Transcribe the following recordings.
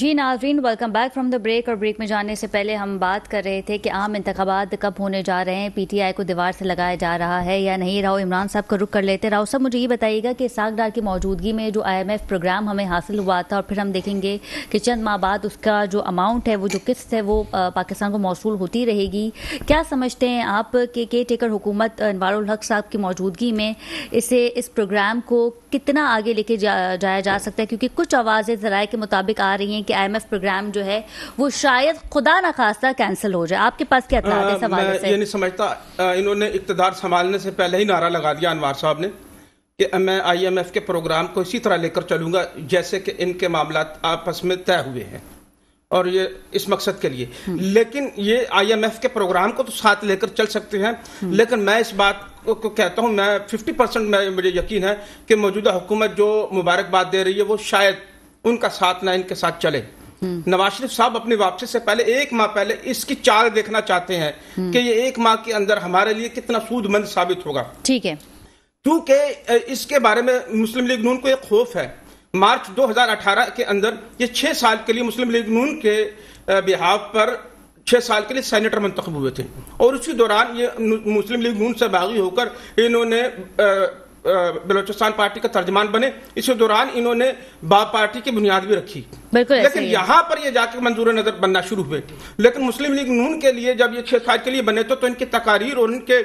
جی ناظرین، welcome back from the break. اور break میں جانے سے پہلے ہم بات کر رہے تھے کہ عام انتخابات کب ہونے جا رہے ہیں، پی ٹی آئی کو دیوار سے لگایا جا رہا ہے یا نہیں. راؤ عمران صاحب کو رک کر لیتے. راؤ صاحب مجھے یہ بتائیے گا کہ اسحاق ڈار کی موجودگی میں جو آئی ایم ایف پروگرام ہمیں حاصل ہوا تھا، اور پھر ہم دیکھیں گے کہ چند ماہ بعد اس کا جو اماؤنٹ ہے، وہ جو قسط ہے، وہ پاکستان کو موصول ہوتی رہے گی. کیا سمجھتے ہیں آپ کہ کیئر ٹیکر حکومت انوار الحق صاحب کی موجودگی میں اس پروگرام کو کتنا آگے لے کے جایا جا سکتا ہے؟ کیونکہ کچھ آوازیں ذرائع کے مطابق آ رہی ہیں کہ آئی ایم ایف پروگرام جو ہے وہ شاید خدا نخواستہ کینسل ہو جائے. آپ کے پاس کیا اطلاع ہے اس حوالے سے؟ میں یہ نہیں سمجھتا. انہوں نے اقتدار سنبھالنے سے پہلے ہی نعرہ لگا دیا انوار صاحب نے کہ میں آئی ایم ایف کے پروگرام کو اسی طرح لے کر چلوں گا جیسے کہ ان کے معاملات آپس میں طے ہوئے ہیں، اور یہ اس مقصد کے لیے. لیکن یہ آئی ایم ایف کے پروگرام کو تو ساتھ لے کر چل سکتے ہیں، لیکن میں اس بات کو کہتا ہوں، میں 50% مجھے یقین ہے کہ موجودہ حکومت جو مبارکباد دے رہی ہے وہ شاید ان کا ساتھ نہ ان کے ساتھ چلے. نواز شریف صاحب اپنی واپسی سے پہلے 1 ماہ پہلے اس کی چال دیکھنا چاہتے ہیں کہ یہ 1 ماہ کے اندر ہمارے لیے کتنا سود مند ثابت ہوگا. ٹھیک ہے، کیونکہ اس کے بارے میں مسلم لیگ نون کو ایک خوف ہے. مارچ 2018 کے اندر یہ 6 سال کے لیے مسلم لیگ نون کے بہاف پر 6 سال کے لیے سینیٹر منتخب ہوئے تھے، اور اسی دوران یہ مسلم لیگ نون سے باغی ہو کر انہوں نے بلوچستان پارٹی کا ترجمان بنے. اسی دوران انہوں نے باب پارٹی کی بنیاد بھی رکھی، لیکن یہاں پر یہ جا کے منظور نظر بننا شروع ہوئے. لیکن مسلم لیگ نون کے لیے جب یہ 6 سال کے لیے بنے تو ان کی تقاریر اور ان کے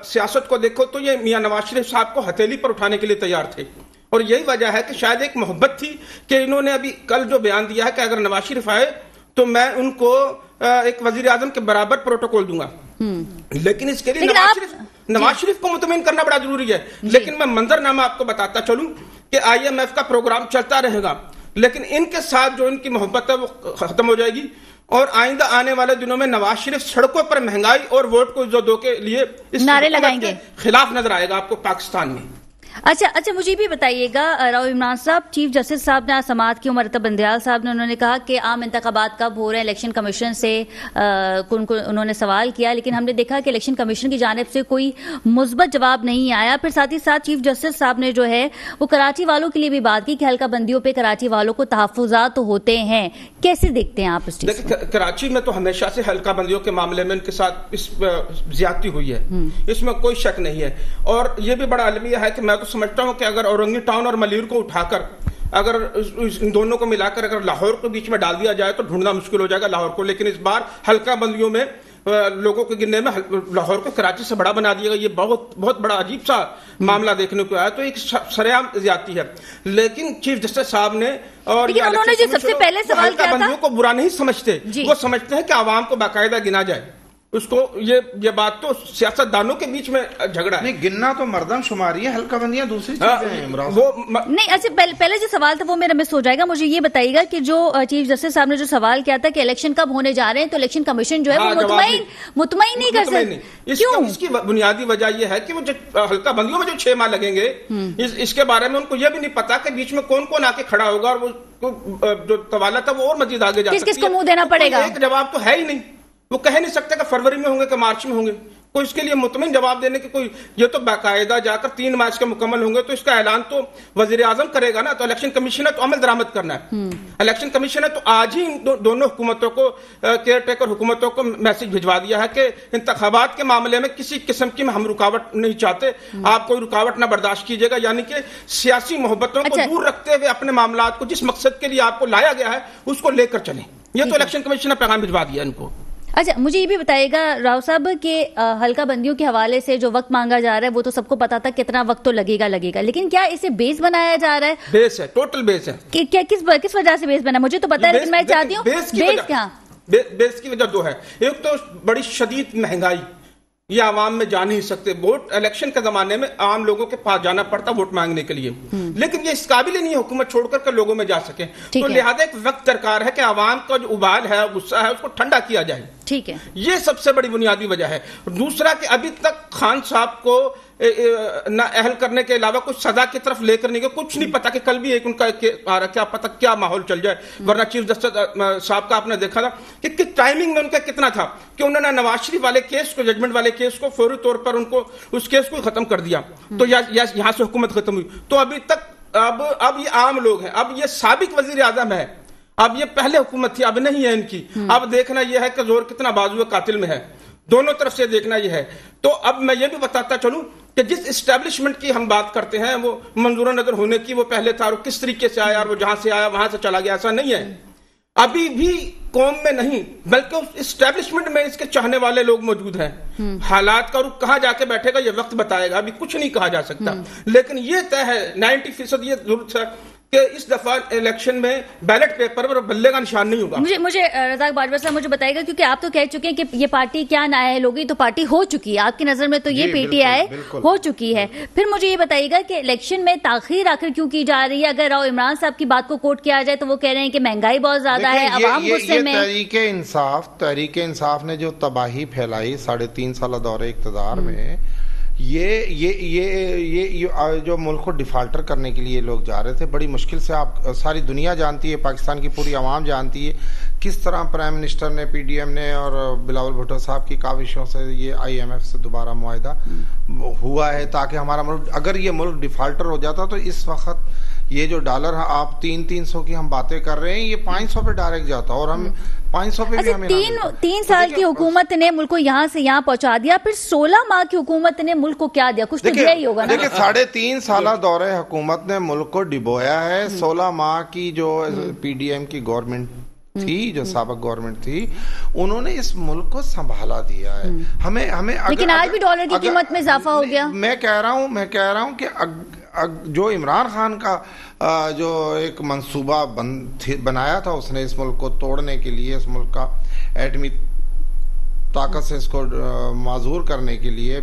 سیاست کو دیکھو تو یہ میاں نواز شریف صاحب کو ہتھیلی پر اٹھانے کے لیے تیار تھے. اور یہی وجہ ہے کہ شاید ایک محبت تھی کہ انہوں نے ابھی کل جو بیان دیا ہے کہ اگر نواز شریف آئے تو میں ان کو ایک وزیر اعظم کے برابر پروٹوکول دوں گا. لیکن اس کے لیے نواز شریف کو مطمئن کرنا بڑا ضروری ہے. لیکن میں منظر نامہ آپ کو بتاتا چلوں کہ آئی ایم ایف کا پروگرام چلتا رہے گا، لیکن ان کے ساتھ جو ان کی محبت ہے وہ ختم ہو جائے گی، اور آئندہ آنے والے دنوں میں نواز شریف سڑکوں پر مہنگائی اور ووٹ کو عزت دو کے لیے نعرے لگائیں گے، خلاف نظر آئے گا آپ کو پاکستان میں. اچھا مجھے بھی بتائیے گا راؤ عمران صاحب، چیف جسٹس صاحب نے سماعت کی، عمر اتب بندیال صاحب نے انہوں نے کہا کہ عام انتخابات کب ہو رہے ہیں، الیکشن کمیشن سے انہوں نے سوال کیا، لیکن ہم نے دیکھا کہ الیکشن کمیشن کی جانب سے کوئی مثبت جواب نہیں آیا. پھر ساتھ ہی ساتھ چیف جسٹس صاحب نے جو ہے وہ کراچی والوں کے لیے بھی بات کی کہ حلقہ بندیوں پہ کراچی والوں کو تحفظات ہوتے ہیں. کیسے دیکھتے ہیں آپ اس چیز کو؟ کراچی میں تو ہمیشہ سے حلقہ بندیوں کے معاملے میں ان کے ساتھ زیادتی ہوئی ہے، اس میں کوئی شک نہیں ہے. اور یہ بھی بڑا المیہ ہے کہ میں تو سمجھتا ہوں کہ اگر اورنگی ٹاؤن اور ملیر کو اٹھا کر اگر ان دونوں کو ملا کر اگر لاہور کو بیچ میں ڈال دیا جائے تو ڈھونڈنا مشکل ہو جائے گا لاہور کو. لیکن اس بار حلقہ بندیوں میں لوگوں کے گننے میں لاہور کو کراچی سے بڑا بنا دیا گا. یہ بہت بڑا عجیب سا معاملہ دیکھنے کو آیا، تو ایک سرعام زیادتی ہے. لیکن چیف جسٹس صاحب نے اور انہوں نے جو سب سے پہلے سوال کیا تھا، بندیوں کو برا نہیں سمجھتے، وہ سمجھتے ہیں کہ عوام کو باقاعدہ گنا جائے. اس کو یہ بات تو سیاست دانوں کے بیچ میں جھگڑا ہے. نہیں، گننا تو مردم شماری ہے، حلقہ بندیاں دوسری چیزیں ہیں. نہیں، اچھا پہلے جو سوال تھا وہ میرا مس ہو جائے گا. مجھے یہ بتائیے گا کہ جو چیف جسٹس صاحب نے جو سوال کیا تھا کہ الیکشن کب ہونے جا رہے ہیں، تو الیکشن کمیشن جو ہے وہ مطمئن نہیں کر سکتے. کیوں؟ اس کی بنیادی وجہ یہ ہے کہ وہ حلقہ بندیوں میں جو 6 ماہ لگیں گے، اس کے بارے میں ان کو یہ بھی نہیں پتا کہ بیچ میں کون کون آ کے کھڑا ہوگا، اور وہ جو طوالہ تھا وہ اور مزید آگے جا سکتی ہے. کس کو منہ دینا پڑے گا؟ ایک جواب تو ہے ہی نہیں. وہ کہہ نہیں سکتے کہ فروری میں ہوں گے کہ مارچ میں ہوں گے. کوئی اس کے لیے مطمئن جواب دینے کی کوئی، یہ تو باقاعدہ جا کر 3 مارچ کے مکمل ہوں گے تو اس کا اعلان تو وزیر اعظم کرے گا نا. تو الیکشن کمیشن ہے تو عمل درآمد کرنا ہے. الیکشن کمیشن ہے تو آج ہی دونوں حکومتوں کو، کیئر ٹیکر حکومتوں کو میسج بھجوا دیا ہے کہ انتخابات کے معاملے میں کسی قسم کی ہم رکاوٹ نہیں چاہتے، آپ کوئی رکاوٹ نہ برداشت کیجیے گا. یعنی کہ سیاسی محبتوں کو دور رکھتے ہوئے اپنے معاملات کو جس مقصد کے لیے آپ کو لایا گیا ہے اس کو لے کر چلیں. یہ تو الیکشن کمیشن نے پیغام بھجوا دیا ان کو. اچھا مجھے یہ بھی بتائیے گا راؤ صاحب کہ حلقہ بندیوں کے حوالے سے جو وقت مانگا جا رہا ہے وہ تو سب کو پتا تھا کتنا وقت تو لگے گا، لیکن کیا اسے بیس بنایا جا رہا ہے؟ بیس ہے، ٹوٹل بیس ہے. کیا کس وجہ سے بیس بنا؟ مجھے تو پتا ہے، لیکن میں چاہتی ہوں بیس کیا؟ بیس کی وجہ 2 ہے. ایک تو بڑی شدید مہنگائی، یہ عوام میں جا نہیں سکتے. ووٹ الیکشن کے زمانے میں عام لوگوں کے پاس جانا پڑتا ووٹ مانگنے کے لیے، لیکن یہ اس قابل نہیں ہے حکومت چھوڑ کر لوگوں میں جا سکے. تو لہذا ایک وقت درکار ہے کہ عوام کا جو ابال ہے، غصہ ہے، اس کو ٹھنڈا کیا جائے. ٹھیک ہے، یہ سب سے بڑی بنیادی وجہ ہے. دوسرا کہ ابھی تک خان صاحب کو نہ اہل کرنے کے علاوہ کچھ سزا کی طرف لے کر نہیں گئے. کچھ نہیں پتا کہ کل بھی ایک ان کا کیا پتا کیا ماحول چل جائے. ورنہ چیف جسٹس صاحب کا آپ نے دیکھا تھا کہ کس ٹائمنگ میں ان کا کتنا تھا کہ انہوں نے نواز شریف والے کیس کو، ججمنٹ والے کیس کو فوری طور پر ان کو اس کیس کو ختم کر دیا. تو یہاں سے حکومت ختم ہوئی. تو ابھی تک اب یہ عام لوگ ہیں. اب یہ سابق وزیر اعظم ہے، اب یہ پہلے حکومت تھی، اب نہیں ہے ان کی. اب دیکھنا یہ ہے کہ زور کتنا بازو قاتل میں ہے، دونوں طرف سے دیکھنا یہ ہے. تو اب میں یہ بھی بتاتا چلوں کہ جس اسٹیبلشمنٹ کی ہم بات کرتے ہیں وہ منظور نظر ہونے کی، وہ پہلے تھا اور کس طریقے سے آیا اور وہ جہاں سے آیا وہاں سے چلا گیا، ایسا نہیں ہے. ابھی بھی قوم میں نہیں بلکہ اس اسٹیبلشمنٹ میں اس کے چاہنے والے لوگ موجود ہیں. حالات کا رخ کہاں جا کے بیٹھے گا یہ وقت بتائے گا، ابھی کچھ نہیں کہا جا سکتا. لیکن یہ طے ہے 90% یہ ضرورت ہے کہ اس دفعہ الیکشن میں بیلٹ پیپر پر بلے کا نشان نہیں ہوگا. مجھے رزاق باربر صاحب مجھے بتائیے گا، کیونکہ آپ تو کہہ چکے ہیں کہ یہ پارٹی کیا نائل ہوگی، تو پارٹی ہو چکی ہے آپ کی نظر میں، تو یہ پی ٹی آئی ہو چکی ہے. پھر مجھے یہ بتائیے گا کہ الیکشن میں تاخیر آخر کیوں کی جا رہی ہے؟ اگر راؤ عمران صاحب کی بات کو کوٹ کیا جائے تو وہ کہہ رہے ہیں کہ مہنگائی بہت زیادہ ہے، عوام غصے میں. تحریک انصاف نے جو تباہی پھیلائی 3.5 سالہ دور اقتدار میں، یہ جو ملک کو ڈیفالٹر کرنے کے لیے لوگ جا رہے تھے. بڑی مشکل سے، آپ ساری دنیا جانتی ہے، پاکستان کی پوری عوام جانتی ہے کس طرح پرائم منسٹر نے، پی ڈی ایم نے اور بلاول بھٹو صاحب کی کاوشوں سے یہ آئی ایم ایف سے دوبارہ معاہدہ ہوا ہے تاکہ ہمارا ملک، اگر یہ ملک ڈیفالٹر ہو جاتا تو اس وقت یہ جو ڈالر آپ 300 کی ہم باتیں کر رہے ہیں، یہ 500 پہ ڈائریکٹ جاتا، اور ہم 500 پہ بھی ہمیں 3 سال کی حکومت نے ملک کو یہاں سے یہاں پہنچا دیا، پھر 16 ماہ کی حکومت نے ملک کو کیا دیا؟ کچھ تو دیا ہی ہوگا نا. دیکھیں 3.5 سالہ دور حکومت نے ملک کو ڈبویا ہے. 16 ماہ کی جو پی ڈی ایم کی گورنمنٹ تھی، جو سابق گورنمنٹ تھی، انہوں نے اس ملک کو سنبھالا دیا ہے. ہمیں لیکن آج بھی ڈالر کی قیمت میں اضافہ ہو گیا. میں کہہ رہا ہوں کہ جو عمران خان کا جو ایک منصوبہ بنایا تھا اس نے اس ملک کو توڑنے کے لیے، اس ملک کا ایٹمی طاقت سے اس کو معذور کرنے کے لیے،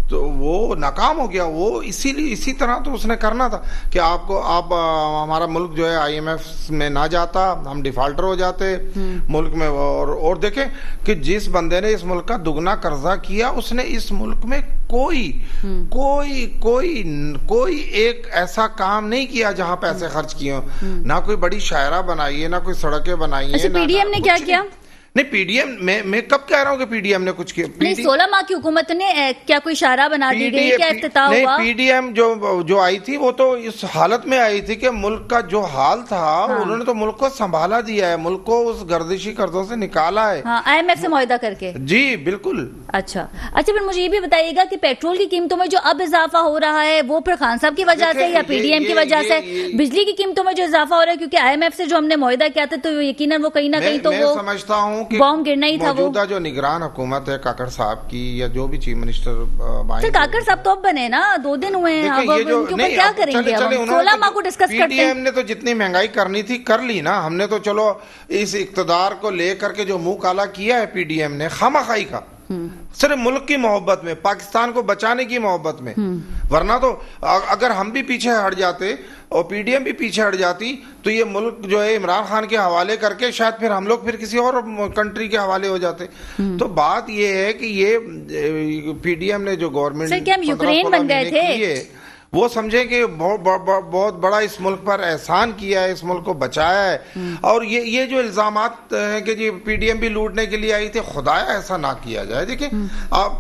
تو وہ ناکام ہو گیا. وہ اسی طرح تو اس نے کرنا تھا کہ آپ ہمارا ملک جو ہے آئی ایم ایف میں نہ جاتا، ہم ڈیفالٹر ہو جاتے ملک میں. اور دیکھیں کہ جس بندے نے اس ملک کا دگنا قرضہ کیا، اس نے اس ملک میں کوئی ایک ایسا کام نہیں کیا جہاں پیسے خرچ کیے ہوں. نہ کوئی بڑی شاعرہ بنائی ہے، نہ کوئی سڑکیں بنائی ہیں. پی ڈی ایم نے کیا کیا؟ نہیں، پی ڈی ایم میں کب کہہ رہا ہوں کہ پی ڈی ایم نے کچھ کیا؟ 16 ماہ کی حکومت نے کیا کوئی اشارہ بنا دی گئی، کیا افتتاح ہوا؟ پی ڈی ایم جو آئی تھی وہ تو اس حالت میں آئی تھی کہ ملک کا جو حال تھا، انہوں نے تو ملک کو سنبھالا دیا ہے، ملک کو اس گردشی قرضوں سے نکالا ہے. آئی ایم ایف سے معاہدہ کر کے. جی بالکل. اچھا پھر مجھے یہ بھی بتائیے گا کہ پیٹرول کی قیمتوں میں جو اب اضافہ ہو رہا ہے وہ پھر خان صاحب کی وجہ سے یا پی ڈی ایم کی وجہ سے؟ بجلی کی قیمتوں میں جو اضافہ ہو رہا ہے کیونکہ آئی ایم ایف سے جو ہم نے معاہدہ کیا تھا تو یقیناً وہ کہیں نہ کہیں تو وہ سمجھتا ہوں کہ بام گرنا ہی تھا. موجودہ جو نگران حکومت ہے کاکڑ صاحب کی، یا جو بھی چیف منسٹر کاکڑ صاحب تو اب بنے نا، 2 دن ہوئے ہیں، اب ان کے اوپر کیا کریں گے؟ 16 ماہ کو ڈسکس کرتے ہیں. پی ڈی ایم نے تو جتنی مہنگائی کرنی تھی کر لی نا. ہم نے تو چلو اس اقتدار کو لے کر کے جو منہ کالا کیا ہے پی ڈی ایم نے خامخائی کا، صرف ملک کی محبت میں، پاکستان کو بچانے کی محبت میں. ورنہ تو اگر ہم بھی پیچھے ہٹ جاتے اور پی ڈی ایم بھی پیچھے ہٹ جاتی تو یہ ملک جو ہے عمران خان کے حوالے کر کے شاید پھر ہم لوگ پھر کسی اور کنٹری کے حوالے ہو جاتے. تو بات یہ ہے کہ یہ پی ڈی ایم نے جو گورنمنٹ یوکرین بن گئے تھے، وہ سمجھیں کہ بہت بڑا اس ملک پر احسان کیا ہے، اس ملک کو بچایا ہے. اور یہ جو الزامات ہیں کہ جی پی ڈی ایم بھی لوٹنے کے لیے آئی تھی، خدایا ایسا نہ کیا جائے. دیکھیں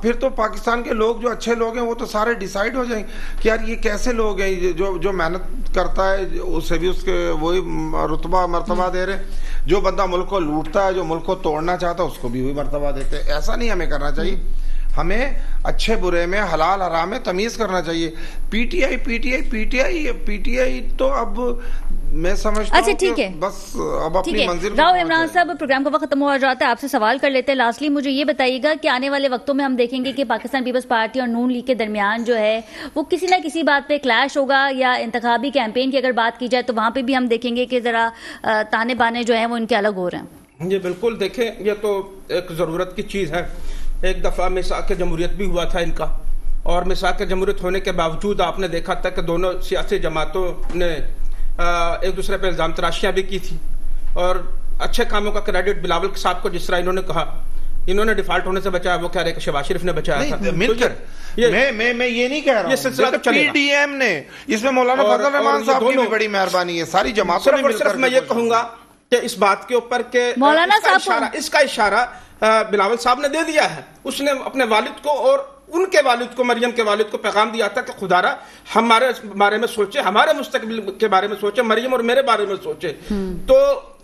پھر تو پاکستان کے لوگ جو اچھے لوگ ہیں وہ تو سارے ڈیسائیڈ ہو جائیں کہ یار یہ کیسے لوگ ہیں جو محنت کرتا ہے اسے بھی اس کے وہی رتبہ مرتبہ دے رہے، جو بندہ ملک کو لوٹتا ہے، جو ملک کو توڑنا چاہتا ہے اس کو بھی وہی مرتبہ دیتے. ایسا نہیں ہمیں کرنا چاہیے. ہمیں اچھے برے میں، حلال حرام میں تمیز کرنا چاہیے. پی ٹی آئی تو اب میں سمجھتا ہوں کہ بس اب اپنی منزل. راؤ عمران صاحب، پروگرام کا وقت ختم ہو جاتا ہے، آپ سے سوال کر لیتے ہیں. لاسٹلی مجھے یہ بتائیے گا کہ آنے والے وقتوں میں ہم دیکھیں گے کہ پاکستان پیپلز پارٹی اور نون لیگ کے درمیان جو ہے وہ کسی نہ کسی بات پہ کلیش ہوگا، یا انتخابی کیمپین کی اگر بات کی جائے تو وہاں پہ بھی ہم دیکھیں گے کہ ذرا تانے بانے جو ہیں وہ ان کے الگ ہو رہے ہیں. جی بالکل. دیکھیں یہ تو ایک ضرورت کی چیز ہے. ایک دفعہ میثاق جمہوریت بھی ہوا تھا ان کا، اور میثاق جمہوریت ہونے کے باوجود آپ نے دیکھا تھا کہ دونوں سیاسی جماعتوں نے ایک دوسرے پہ الزام تراشیاں بھی کی تھی. اور اچھے کاموں کا کریڈٹ بلاول صاحب کو جس طرح انہوں نے کہا انہوں نے ڈیفالٹ ہونے سے بچایا، وہ کہہ رہے کہ شہباز شریف نے بچایا تھا. مل کر میں یہ نہیں کہہ رہا ہوں، یہ سلسلہ تو چلے گا. پی ڈی ایم نے اس میں مولانا فضل الرحمان صاحب کی بھی بڑی مہربانی ہے، ساری جماعتوں نے مل کر. میں یہ کہوں گا کہ اس بات کے اوپر کہ مولانا صاحب اس کا اشارہ بلاول صاحب نے دے دیا ہے. اس نے اپنے والد کو اور ان کے والد کو، مریم کے والد کو پیغام دیا تھا کہ خدا را ہمارے بارے میں سوچے، ہمارے مستقبل کے بارے میں سوچے، مریم اور میرے بارے میں سوچے. تو